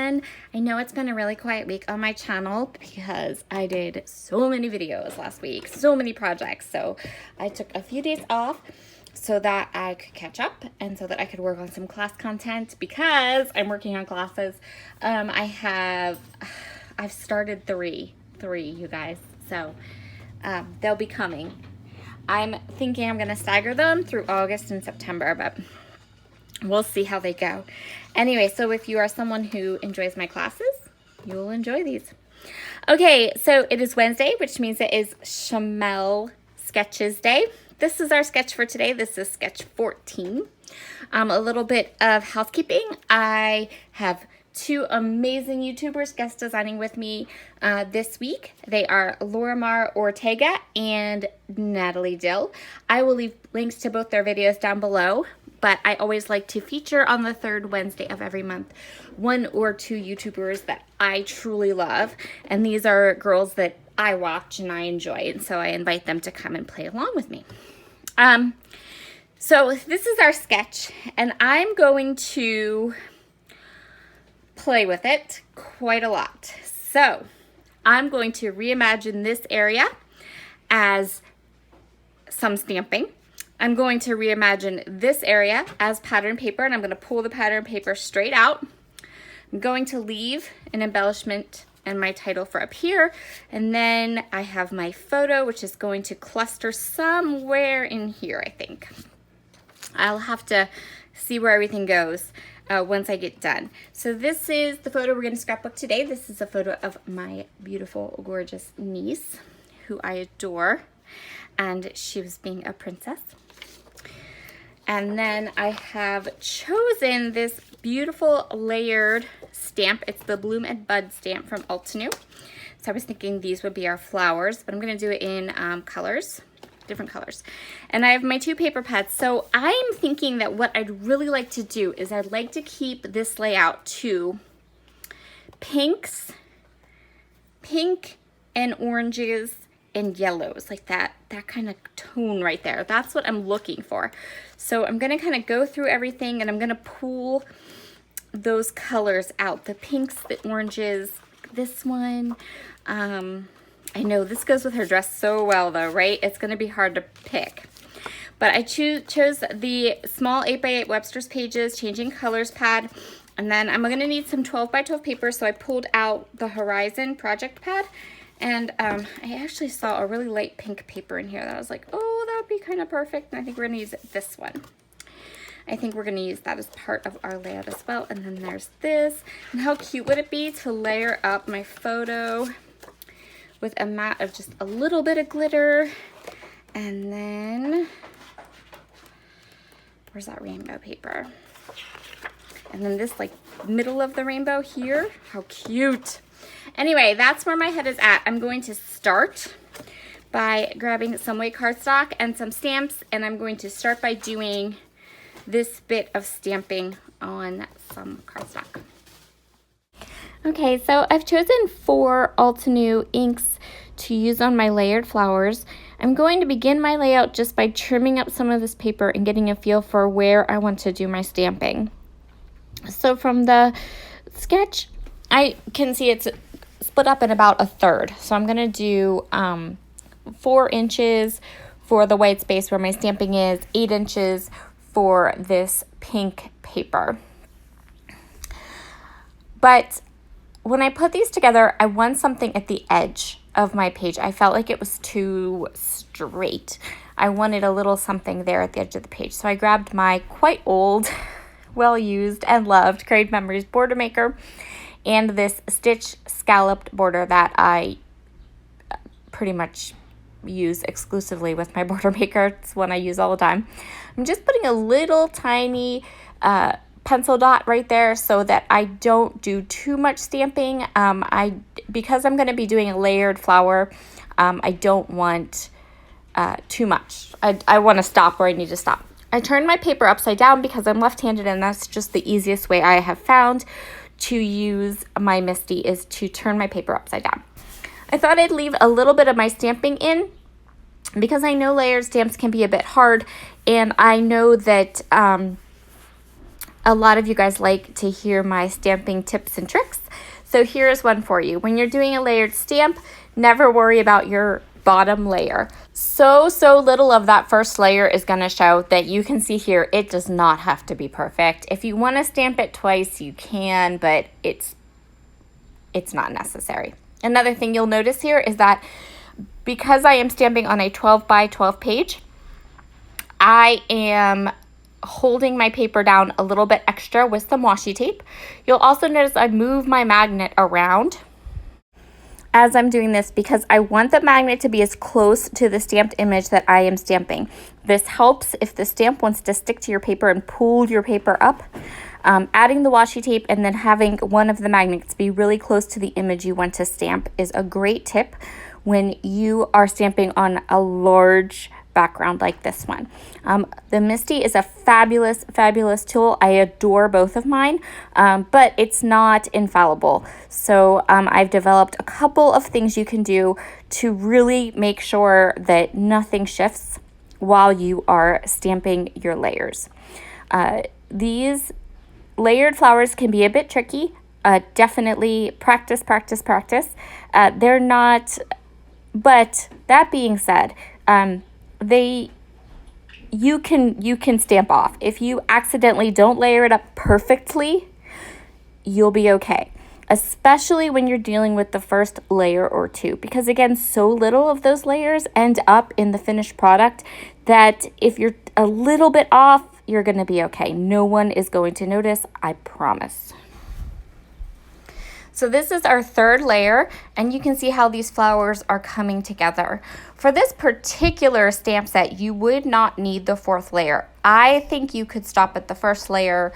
everyone. I know it's been a really quiet week on my channel because I did so many videos last week, so many projects. So I took a few days off so that I could catch up and so that I could work on some class content because I'm working on classes. I've started three, you guys. So they'll be coming. I'm thinking I'm gonna stagger them through August and September, but we'll see how they go. Anyway, so if you are someone who enjoys my classes, you will enjoy these. Okay, so it is Wednesday, which means it is Shimelle Sketches Day. This is our sketch for today. This is sketch 14. A little bit of housekeeping. I have two amazing YouTubers guest designing with me this week. They are Lorimar Ortega and Natalie Dill. I will leave links to both their videos down below, but I always like to feature on the third Wednesday of every month one or two YouTubers that I truly love. And these are girls that I watch and I enjoy, and so I invite them to come and play along with me. So this is our sketch, and I'm going to play with it quite a lot. So I'm going to reimagine this area as some stamping. I'm going to reimagine this area as pattern paper, and I'm going to pull the pattern paper straight out. I'm going to leave an embellishment and my title for up here, and then I have my photo, which is going to cluster somewhere in here, I think. I'll have to see where everything goes once I get done. So this is the photo we're going to scrapbook today. This is a photo of my beautiful, gorgeous niece, who I adore, and she was being a princess. And then I have chosen this beautiful layered stamp. It's the Bloom and Bud stamp from Altenew. So I was thinking these would be our flowers, but I'm going to do it in colors, different colors. And I have my two paper pads. So I'm thinking that what I'd really like to do is I'd like to keep this layout to pinks, pink and oranges and yellows, like that kind of tone right there. That's what I'm looking for. So I'm going to kind of go through everything, and I'm going to pull those colors out. The pinks, the oranges, this one. I know this goes with her dress so well though, right? It's going to be hard to pick. But I chose the small 8x8 Webster's Pages Changing Colors pad. And then I'm going to need some 12x12 paper, so I pulled out the Horizon project pad. And I actually saw a really light pink paper in here that I was like, oh, that would be kind of perfect. And I think we're going to use this one. I think we're going to use that as part of our layout as well. And then there's this. And how cute would it be to layer up my photo with a mat of just a little bit of glitter. And then, where's that rainbow paper? And then this like middle of the rainbow here. How cute. Anyway, that's where my head is at. I'm going to start by grabbing some white cardstock and some stamps, and I'm going to start by doing this bit of stamping on some cardstock. Okay, so I've chosen 4 Altenew inks to use on my layered flowers. I'm going to begin my layout just by trimming up some of this paper and getting a feel for where I want to do my stamping. So from the sketch, I can see it's split up in about 1/3. So I'm going to do 4 inches for the white space where my stamping is, 8 inches for this pink paper. But when I put these together, I want something at the edge of my page. I felt like it was too straight. I wanted a little something there at the edge of the page. So I grabbed my quite old, well-used and loved Crave Memories border maker and this stitch scalloped border that I pretty much use exclusively with my border maker. It's one I use all the time. I'm just putting a little tiny pencil dot right there so that I don't do too much stamping. Because I'm going to be doing a layered flower, I don't want too much. I want to stop where I need to stop. I turned my paper upside down because I'm left-handed, and that's just the easiest way I have found to use my MISTI is to turn my paper upside down. I thought I'd leave a little bit of my stamping in because I know layered stamps can be a bit hard, and I know that A lot of you guys like to hear my stamping tips and tricks. So here's one for you. When you're doing a layered stamp, never worry about your bottom layer. So little of that first layer is going to show that you can see here. It does not have to be perfect. If you want to stamp it twice, you can, but it's not necessary. Another thing you'll notice here is that because I am stamping on a 12 by 12 page, I am holding my paper down a little bit extra with some washi tape. You'll also notice I move my magnet around as I'm doing this because I want the magnet to be as close to the stamped image that I am stamping. This helps if the stamp wants to stick to your paper and pull your paper up. Adding the washi tape and then having one of the magnets be really close to the image you want to stamp is a great tip when you are stamping on a large background like this one. The Misty is a fabulous tool. I adore both of mine, but it's not infallible. So I've developed a couple of things you can do to really make sure that nothing shifts while you are stamping your layers. These layered flowers can be a bit tricky. Definitely practice. They're not, but that being said, you can stamp off. If you accidentally don't layer it up perfectly, you'll be okay. Especially when you're dealing with the first layer or two, because again, so little of those layers end up in the finished product that if you're a little bit off, you're going to be okay. No one is going to notice, I promise. So this is our third layer, and you can see how these flowers are coming together. For this particular stamp set, you would not need the fourth layer. I think you could stop at the first layer,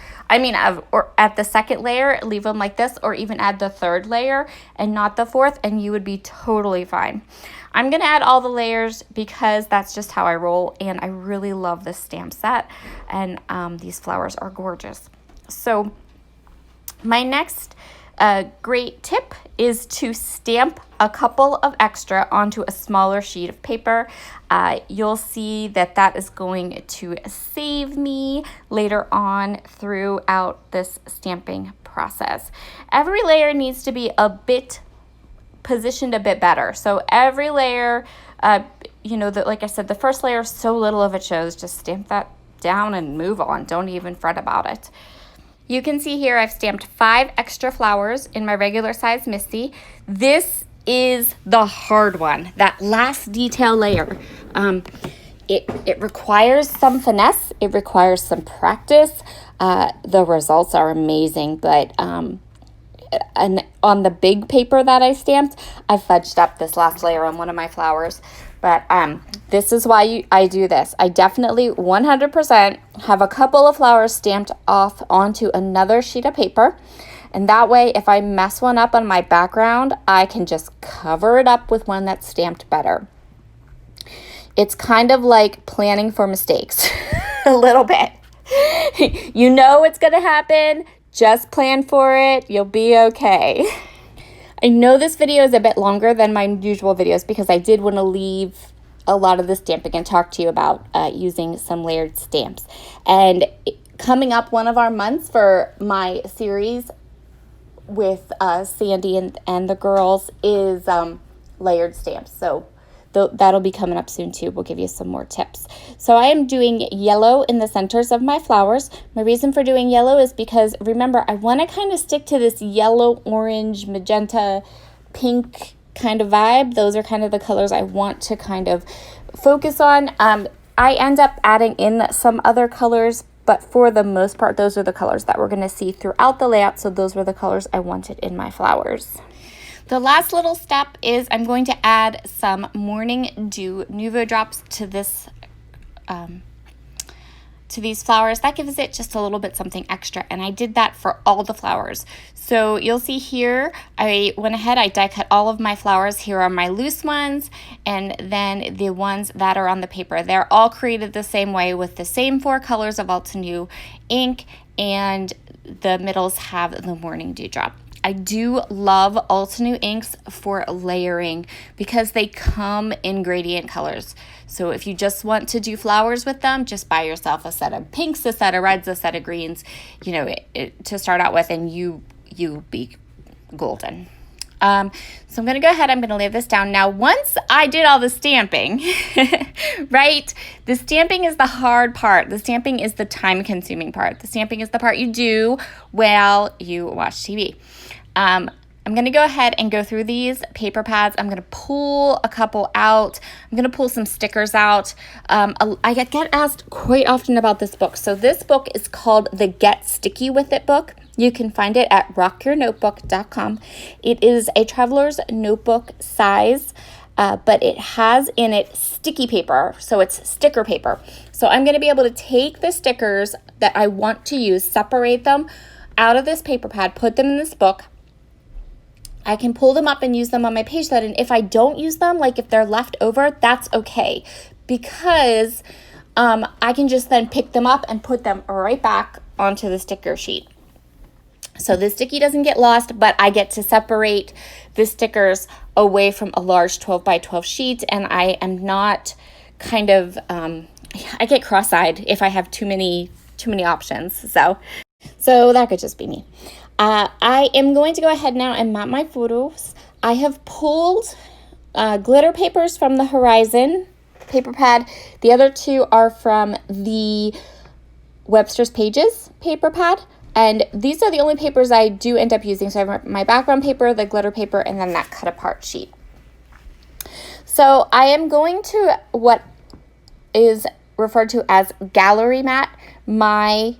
or at the second layer, leave them like this, or even add the third layer and not the fourth, and you would be totally fine. I'm gonna add all the layers because that's just how I roll, and I really love this stamp set, and these flowers are gorgeous. So my next great tip is to stamp a couple of extra onto a smaller sheet of paper. You'll see that is going to save me later on throughout this stamping process. Every layer needs to be positioned a bit better. So every layer, like I said, the first layer, so little of it shows. Just stamp that down and move on. Don't even fret about it. You can see here I've stamped 5 extra flowers in my regular size Misty. This is the hard one, that last detail layer. It requires some finesse. It requires some practice. The results are amazing, but and on the big paper that I stamped, I fudged up this last layer on one of my flowers. But this is why I do this. I definitely 100% have a couple of flowers stamped off onto another sheet of paper. And that way, if I mess one up on my background, I can just cover it up with one that's stamped better. It's kind of like planning for mistakes, a little bit. You know it's going to happen. Just plan for it. You'll be okay. I know this video is a bit longer than my usual videos because I did want to leave a lot of the stamping and talk to you about using some layered stamps. And coming up, one of our months for my series with Sandy and the girls is layered stamps. So that'll be coming up soon too. We'll give you some more tips. So I am doing yellow in the centers of my flowers. My reason for doing yellow is because, remember, I want to kind of stick to this yellow, orange, magenta, pink kind of vibe. Those are kind of the colors I want to kind of focus on. I end up adding in some other colors, but for the most part, those are the colors that we're going to see throughout the layout. So those were the colors I wanted in my flowers. The last little step is I'm going to add some Morning Dew Nuvo drops to this to these flowers. That gives it just a little bit something extra, and I did that for all the flowers. So you'll see here I went ahead, I die cut all of my flowers. Here are my loose ones, and then the ones that are on the paper. They're all created the same way with the same 4 colors of Altenew ink, and the middles have the Morning Dew drop. I do love Altenew inks for layering because they come in gradient colors. So if you just want to do flowers with them, just buy yourself a set of pinks, a set of reds, a set of greens, you know, to start out with, and you be golden. So I'm going to go ahead, I'm going to lay this down. Now, once I did all the stamping, right, the stamping is the hard part. The stamping is the time-consuming part. The stamping is the part you do while you watch TV. I'm going to go ahead and go through these paper pads. I'm going to pull a couple out. I'm going to pull some stickers out. I get asked quite often about this book. So this book is called the Get Sticky With It book. You can find it at rockyournotebook.com. It is a traveler's notebook size, but it has in it sticky paper, so it's sticker paper. So I'm going to be able to take the stickers that I want to use, separate them out of this paper pad, put them in this book. I can pull them up and use them on my page set, and if I don't use them, like if they're left over, that's okay, because I can just then pick them up and put them right back onto the sticker sheet. So the sticky doesn't get lost, but I get to separate the stickers away from a large 12 by 12 sheet, and I am not kind of, I get cross-eyed if I have too many options. So that could just be me. I am going to go ahead now and map my photos. I have pulled glitter papers from the Horizon paper pad. The other two are from the Webster's Pages paper pad. And these are the only papers I do end up using. So I have my background paper, the glitter paper, and then that cut apart sheet. So I am going to what is referred to as gallery mat my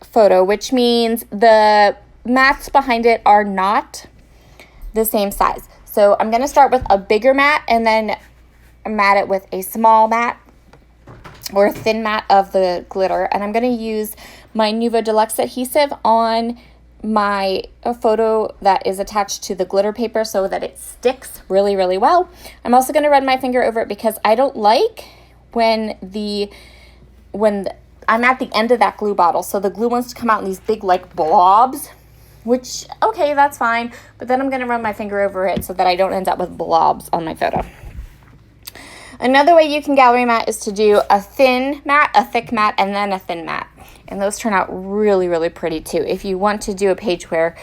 photo, which means the mats behind it are not the same size. So I'm going to start with a bigger mat and then mat it with a small mat or a thin mat of the glitter. And I'm going to use my Nuvo Deluxe adhesive on my photo that is attached to the glitter paper so that it sticks really, really well. I'm also going to run my finger over it because I don't like when I'm at the end of that glue bottle, so the glue wants to come out in these big like blobs, which, okay, that's fine, but then I'm going to run my finger over it so that I don't end up with blobs on my photo. Another way you can gallery mat is to do a thin mat, a thick mat, and then a thin mat. And those turn out really, really pretty too. If you want to do a page where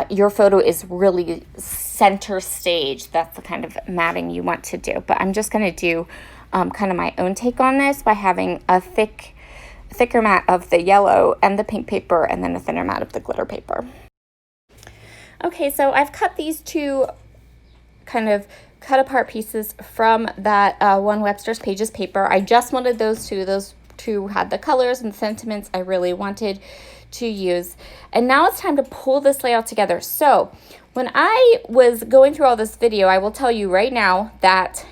your photo is really center stage, that's the kind of matting you want to do. But I'm just going to do kind of my own take on this by having a thicker mat of the yellow and the pink paper, and then a thinner mat of the glitter paper. Okay, so I've cut these two kind of cut apart pieces from that one Webster's Pages paper. I just wanted those two. Those two had the colors and sentiments I really wanted to use. And now it's time to pull this layout together. So when I was going through all this video, I will tell you right now that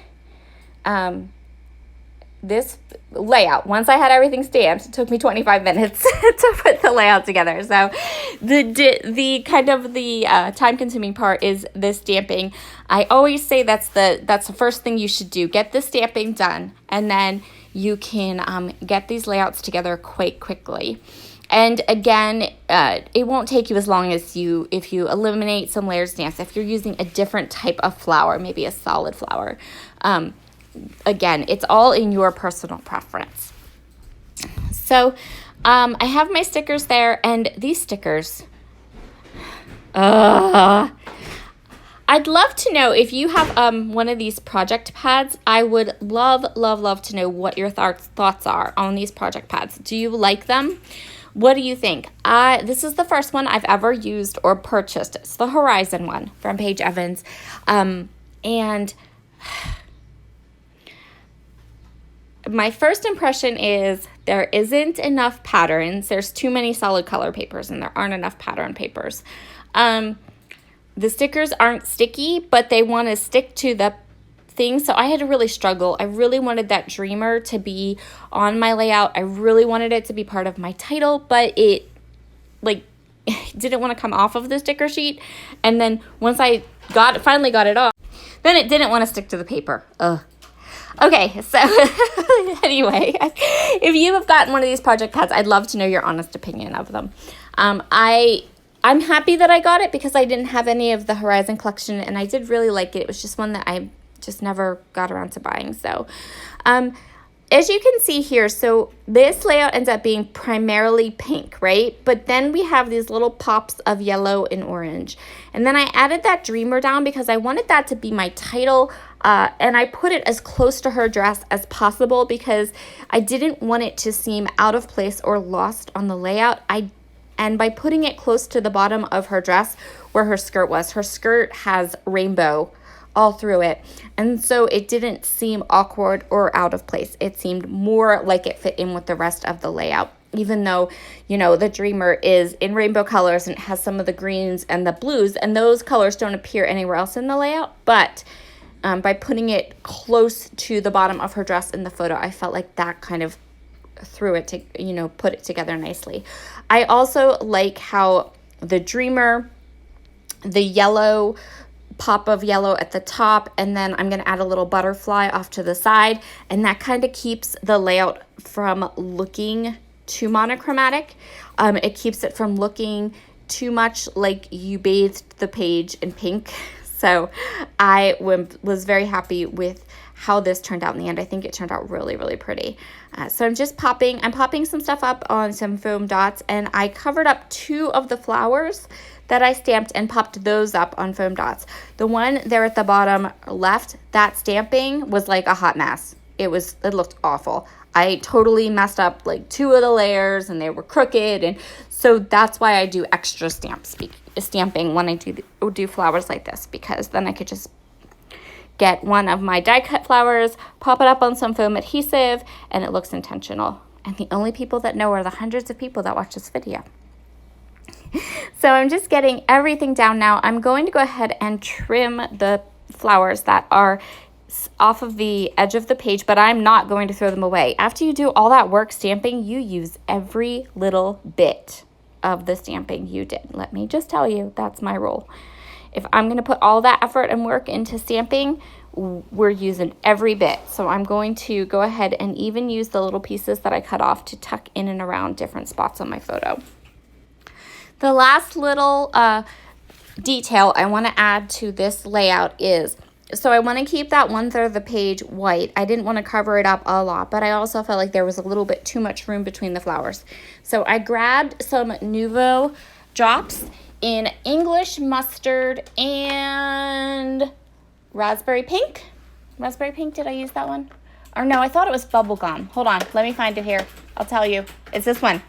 this layout, once I had everything stamped, it took me 25 minutes to put the layout together. So the kind of the time-consuming part is the stamping. I always say that's the first thing you should do. Get the stamping done, and then you can get these layouts together quite quickly. And again, it won't take you as long as if you eliminate some layered stamps. If you're using a different type of flower, maybe a solid flower. Again, it's all in your personal preference. So I have my stickers there, and these stickers, I'd love to know if you have one of these project pads. I would love to know what your thoughts are on these project pads. Do you like them? What do you think? This is the first one I've ever used or purchased. It's the Horizon one from Paige Evans. And my first impression is there isn't enough patterns. There's too many solid color papers, and there aren't enough pattern papers. The stickers aren't sticky, but they want to stick to the thing, so I had to really struggle. I really wanted that dreamer to be on my layout. I really wanted it to be part of my title, but it didn't want to come off of the sticker sheet. And then once I finally got it off, then it didn't want to stick to the paper. Ugh. Okay, so anyway, if you have gotten one of these project pads, I'd love to know your honest opinion of them. I I'm happy that I got it because I didn't have any of the Horizon collection, and I did really like it. It was just one that I just never got around to buying. So as you can see here, so this layout ends up being primarily pink, right? But then we have these little pops of yellow and orange. And then I added that dreamer down because I wanted that to be my title. And I put it as close to her dress as possible because I didn't want it to seem out of place or lost on the layout. And by putting it close to the bottom of her dress where her skirt has rainbow all through it. And so it didn't seem awkward or out of place. It seemed more like it fit in with the rest of the layout, even though, you know, the dreamer is in rainbow colors and it has some of the greens and the blues, and those colors don't appear anywhere else in the layout. But by putting it close to the bottom of her dress in the photo, I felt like that kind of threw it to, you know, put it together nicely. I also like how the dreamer, the yellow, pop of yellow at the top, and then I'm going to add a little butterfly off to the side, and that kind of keeps the layout from looking too monochromatic. It keeps it from looking too much like you bathed the page in pink. So I was very happy with how this turned out in the end. I think it turned out really, really pretty. So I'm popping some stuff up on some foam dots, and I covered up 2 of the flowers that I stamped and popped those up on foam dots. The one there at the bottom left, that stamping was like a hot mess. It looked awful. I totally messed up like 2 of the layers, and they were crooked, and so that's why I do extra stamping when I do flowers like this, because then I could just get one of my die cut flowers, pop it up on some foam adhesive, and it looks intentional. And the only people that know are the hundreds of people that watch this video. So I'm just getting everything down now. I'm going to go ahead and trim the flowers that are off of the edge of the page, but I'm not going to throw them away. After you do all that work stamping, you use every little bit of the stamping you did. Let me just tell you, that's my rule. If I'm going to put all that effort and work into stamping, we're using every bit. So I'm going to go ahead and even use the little pieces that I cut off to tuck in and around different spots on my photo. The last little detail I want to add to this layout is, so I want to keep that 1/3 of the page white. I didn't want to cover it up a lot, but I also felt like there was a little bit too much room between the flowers. So I grabbed some Nuvo drops in English mustard and raspberry pink. Raspberry pink, did I use that one? Or no, I thought it was bubblegum. Hold on, let me find it here. I'll tell you. It's this one.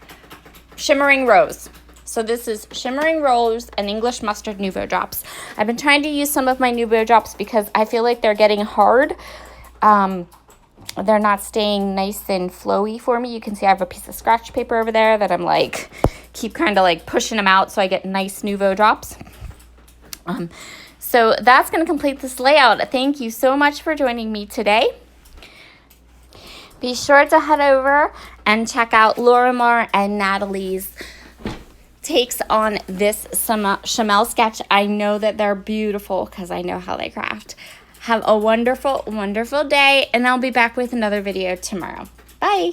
Shimmering Rose. So this is Shimmering Rose and English Mustard Nuvo drops. I've been trying to use some of my Nuvo drops because I feel like they're getting hard. They're not staying nice and flowy for me. You can see I have a piece of scratch paper over there that I'm like, keep kind of like pushing them out so I get nice Nuvo drops. So that's going to complete this layout. Thank you so much for joining me today. Be sure to head over and check out Lorimar and Natalie's takes on this Shimelle sketch. I know that they're beautiful because I know how they craft. Have a wonderful, wonderful day, and I'll be back with another video tomorrow. Bye.